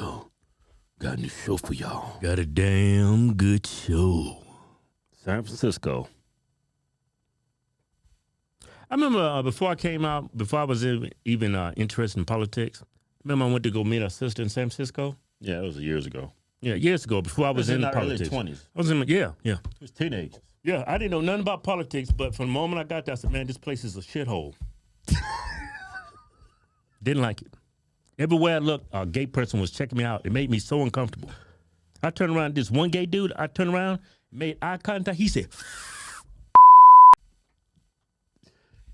Francisco. Got a new show for y'all. Got a damn good show. San Francisco. I remember before I was even interested in politics, remember I went to go meet our sister in San Francisco? Yeah, it was years ago. Yeah, years ago, before I was in politics. Early 20s. I was in, yeah. It was teenagers. Yeah, I didn't know nothing about politics, but from the moment I got there, I said, man, this place is a shithole. Didn't like it. Everywhere I looked, a gay person was checking me out. It made me so uncomfortable. I turned around, this one gay dude, I turned around, made eye contact. He said,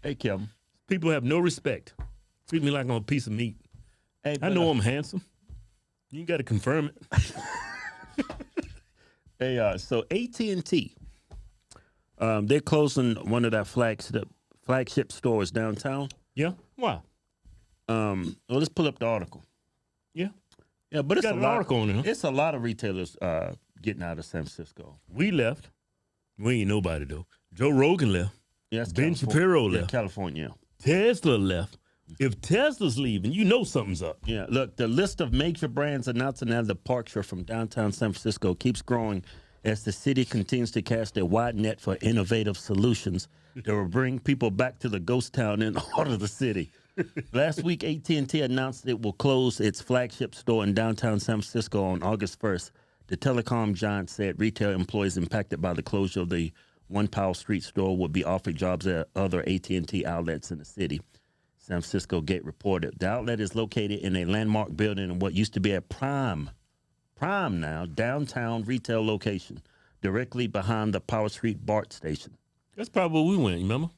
Hey, Kim. people have no respect. Treat me like I'm a piece of meat. Hey, I know I'm handsome. You got to confirm it. Hey, so AT&T, they're closing one of their flagship stores downtown. Yeah? Why? Well, let's pull up the article. Yeah. Yeah, but it's Got a an lot. article on it, huh? It's a lot of retailers getting out of San Francisco. We left. We ain't nobody, though. Joe Rogan left. Yes, Ben Shapiro Yeah, left. California. Tesla left. If Tesla's leaving, you know something's up. Yeah, look, the list of major brands announcing their departure from downtown San Francisco keeps growing as the city continues to cast a wide net for innovative solutions that will bring people back to the ghost town in the heart of the city. Last week, AT&T announced it will close its flagship store in downtown San Francisco on August 1st. The telecom giant said retail employees impacted by the closure of the One Powell Street store would be offered jobs at other AT&T outlets in the city. San Francisco Gate reported. The outlet is located in a landmark building in what used to be a prime now, downtown retail location, directly behind the Powell Street BART station. That's probably where we went, remember?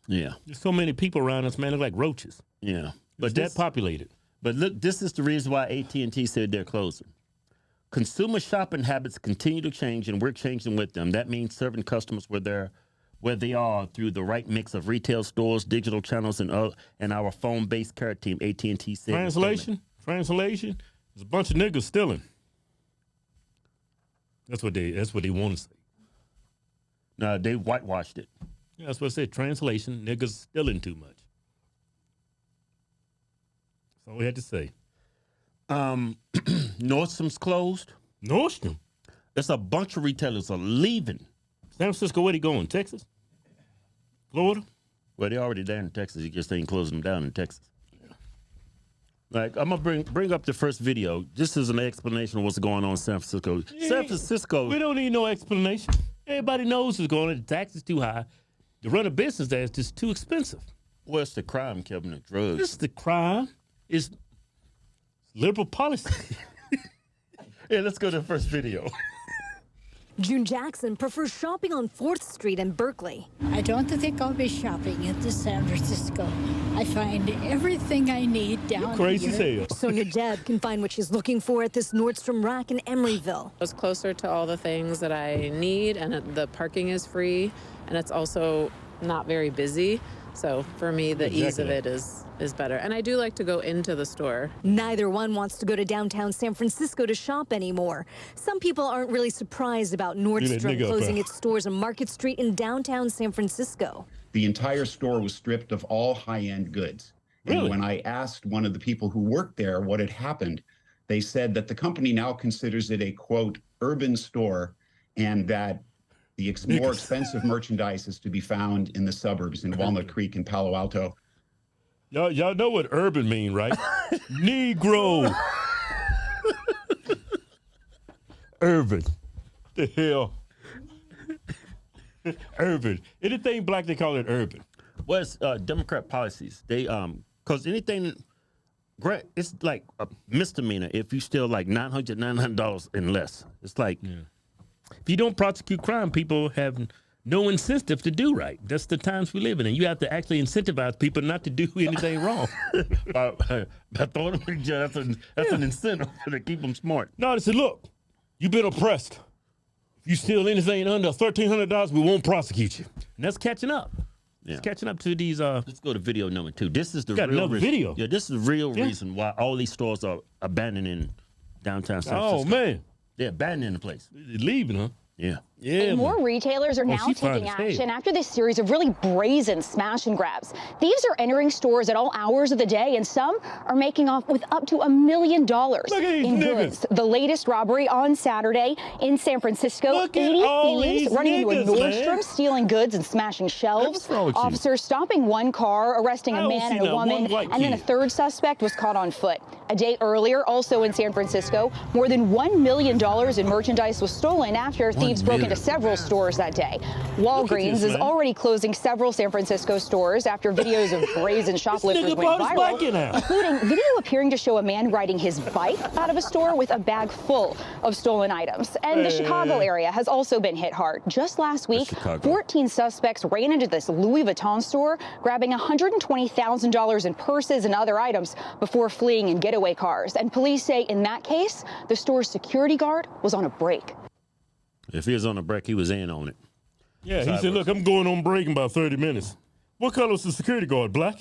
Yeah, There's so many people around us, man, they're like roaches. yeah. But that populated. But look, this is the reason why AT&T said they're closing. Consumer shopping habits continue to change, and we're changing with them. That means serving customers where they are through the right mix of retail stores, digital channels, and our phone-based care team. AT&T said. Translation? There's a bunch of niggas stealing. That's what they want to say. No, they whitewashed it. Yeah, that's what I said. Translation, niggas stealing too much. That's all we had to say. Nordstrom's closed. Nordstrom? There's a bunch of retailers are leaving. San Francisco, where they going? Texas? Florida? Well, they're already there in Texas. You just ain't closing them down in Texas. Like, I'm gonna bring up the first video. This is an explanation of what's going on in San Francisco. San Francisco. We don't need no explanation. Everybody knows what's going on. The tax is too high. To run a business there is just too expensive. What's the crime, Kevin? The drugs. This is the crime. It's liberal policy. Yeah, let's go to the first video. June Jackson prefers shopping on 4th Street in Berkeley. I don't think I'll be shopping at the San Francisco. I find everything I need down Crazy here. as hell. Sonia Deb can find what she's looking for at this Nordstrom rack in Emeryville. It's closer to all the things that I need, and the parking is free, and it's also not very busy. So for me, the ease of it is better. And I do like to go into the store. Neither one wants to go to downtown San Francisco to shop anymore. Some people aren't really surprised about Nordstrom closing its stores on Market Street in downtown San Francisco. The entire store was stripped of all high-end goods. Really? And when I asked one of the people who worked there what had happened, they said that the company now considers it a, quote, urban store, and that the more expensive merchandise is to be found in the suburbs in Walnut Creek and Palo Alto. Y'all know what urban mean, right? Negro. Urban. The hell? Urban. Anything black, they call it urban. Well, it's Democrat policies. They because anything, it's like a misdemeanor if you steal like $900 and less. It's like if you don't prosecute crime, people have no incentive to do right. That's the times we live in, and you have to actually incentivize people not to do anything wrong. by throwing them in jail, that's an incentive to keep them smart. No, they said, look, you've been oppressed. If you steal anything under $1,300, we won't prosecute you. And that's catching up. Yeah. It's catching up to these. Let's go to video number 2. This is the got real another reason. video. Yeah, this is the real reason why all these stores are abandoning downtown San Francisco. Oh man, They're abandoning the place. they're leaving, huh? Yeah. Yeah. And more man. retailers are now she fine taking as hell. action after this series of really brazen smash and grabs. Thieves are entering stores at all hours of the day, and some are making off with up to $1 million at these in niggas. goods. The latest robbery on Saturday in San Francisco. Look at 80 all thieves these running into a niggas, man. Nordstrom, stealing goods and smashing shelves. What's wrong with you? Officers stopping one car, arresting I a don't man see and a not one woman, white and then a kid. third suspect was caught on foot. A day earlier, also in San Francisco, more than $1 million in merchandise was stolen after thieves broke into several stores that day. Walgreens this, is man. already closing several San Francisco stores after videos of brazen shoplifters nigga went brought his bike in viral, out. including video appearing to show a man riding his bike out of a store with a bag full of stolen items. And the Chicago area has also been hit hard. Just last week, Chicago. 14 suspects ran into this Louis Vuitton store, grabbing $120,000 in purses and other items before fleeing in getaway cars. And police say in that case, the store's security guard was on a break. If he was on a break, he was in on it. Yeah, he how it said, works. look, I'm going on break in about 30 minutes. What color is the security guard, black?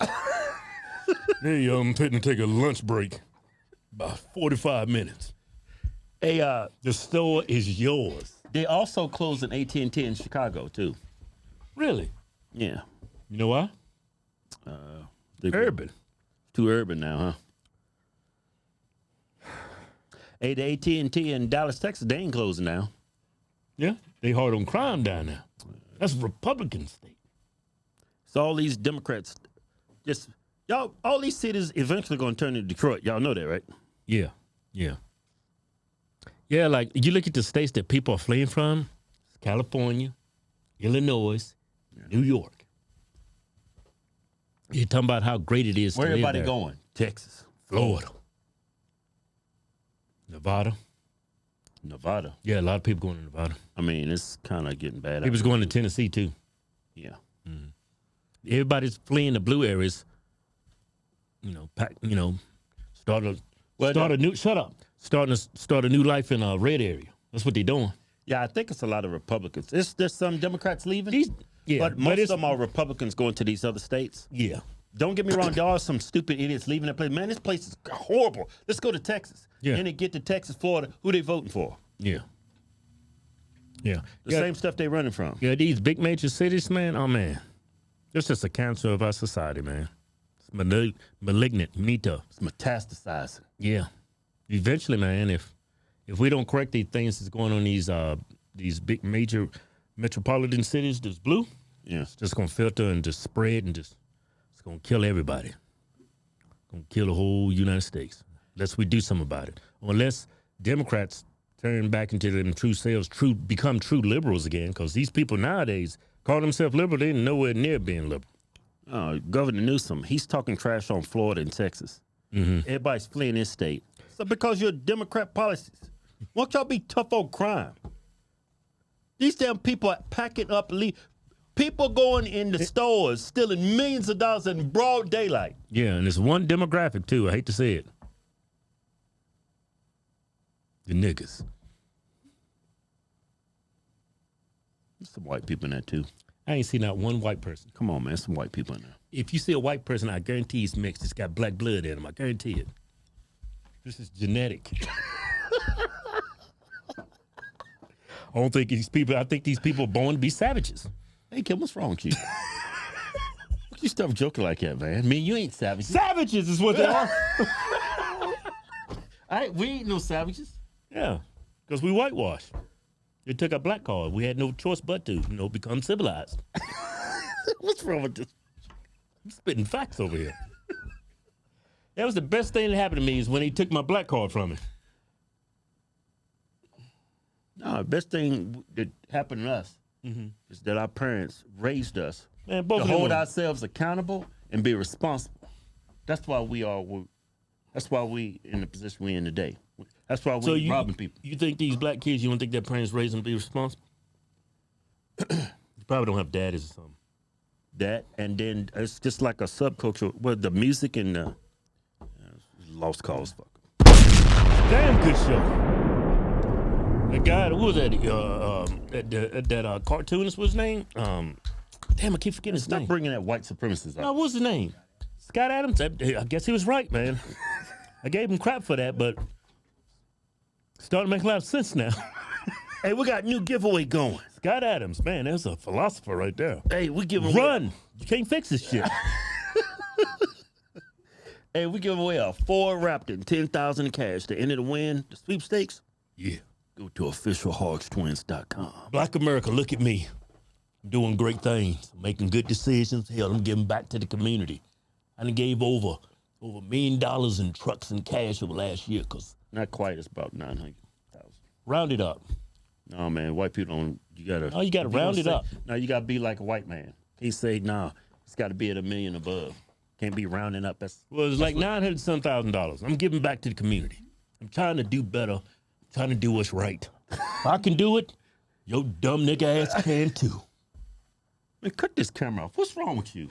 Hey, I'm fitting to take a lunch break. About 45 minutes. Hey, The store is yours. they also closed an AT&T in Chicago too. Really? Yeah. You know why? They- Urban. Too urban now, huh? Hey, the AT&T in Dallas, Texas, they ain't closing now. Yeah, they hard on crime down there. That's a Republican state. So all these Democrats, just y'all, all these cities eventually going to turn into Detroit. Y'all know that, right? Yeah, yeah. Yeah, like you look at the states that people are fleeing from, California, Illinois, New York. You're talking about how great it is Where to live everybody there. going? Texas, Florida, Nevada. Nevada. Yeah, a lot of people going to Nevada. I mean, it's kind of getting bad. People's going to Tennessee too. Yeah. Everybody's fleeing the blue areas. You know, start a new start a new life in a red area. That's what they're doing. Yeah, I think it's a lot of Republicans. There's some Democrats leaving, But but most of it's- them are Republicans going to these other states. Yeah. Don't get me wrong, there are some stupid idiots leaving that place. Man, this place is horrible. Let's go to Texas. Yeah. Then they get to Texas, Florida. Who they voting for? Yeah. Yeah. The same stuff they running from. Yeah, these big major cities, man, oh man. It's just a cancer of our society, man. It's malignant. You need to It's metastasizing. Yeah. Eventually, man, if we don't correct these things that's going on in these big major metropolitan cities that's blue, Yeah. it's just gonna filter and just spread and just it's gonna kill everybody. Gonna kill the whole United States. Unless we do something about it. Unless Democrats turn back into them true selves, become true liberals again, because these people nowadays call themselves liberal, they ain't nowhere near being liberal. Governor Newsom, he's talking trash on Florida and Texas. Everybody's fleeing this state. So because your Democrat policies. Won't y'all be tough on crime? These damn people are packing up, people going in the stores, stealing millions of dollars in broad daylight. Yeah, and it's one demographic too. I hate to say it. The niggas. There's some white people in there too. I ain't seen not one white person. Come on, man. Some white people in there. If you see a white person, I guarantee he's mixed. It's got black blood in him. I guarantee it. This is genetic. I think these people are born to be savages. Hey, Kim, what's wrong with you? You stop joking like that, man. I mean, you ain't savages. Savages is what they are. We ain't no savages. Yeah, because we whitewashed. They took our black card. We had no choice but to, become civilized. What's wrong with this? I'm spitting facts over here. That was the best thing that happened to me is when he took my black card from me. No, the best thing that happened to us is that our parents raised us Man, both to of them hold were- ourselves accountable and be responsible. That's why we are. That's why we in the position we in today. That's why we robbing people. You think these black kids, you don't think their parents raised them to be responsible? You probably don't have daddies or something. That and then it's just like a subculture. Well, the music and the lost cause. Fuck. Damn good show. That guy, who was that? That cartoonist, what's his name? Damn, I keep forgetting his Stop name. bringing that white supremacist No, up. what's his name? Scott Adams. I guess he was right, man. I gave him crap for that, but it's starting to make a lot of sense now. Hey, we got a new giveaway going. Scott Adams, man, there's a philosopher right there. Hey, we giving Run. You can't fix this shit. Hey, we give away a Ford Raptor and $10,000 in cash to enter the win, the sweepstakes. Yeah. Go to officialhogstwins.com. Black America, look at me. I'm doing great things, making good decisions. Hell, I'm giving back to the community. I done gave over $1 million in trucks and cash over last year, because Not quite. It's about 900,000. round it up. No, man. White people don't. You gotta. Oh, you gotta if you round gonna it say- up. No, you gotta be like a white man. Can't say nah. It's got to be at $1 million above. Can't be rounding up. That's Well, it's like $900,000. I'm giving back to the community. I'm trying to do better. I'm trying to do what's right. If I can do it, your dumb nigga ass can too. man. Cut this camera off. What's wrong with you?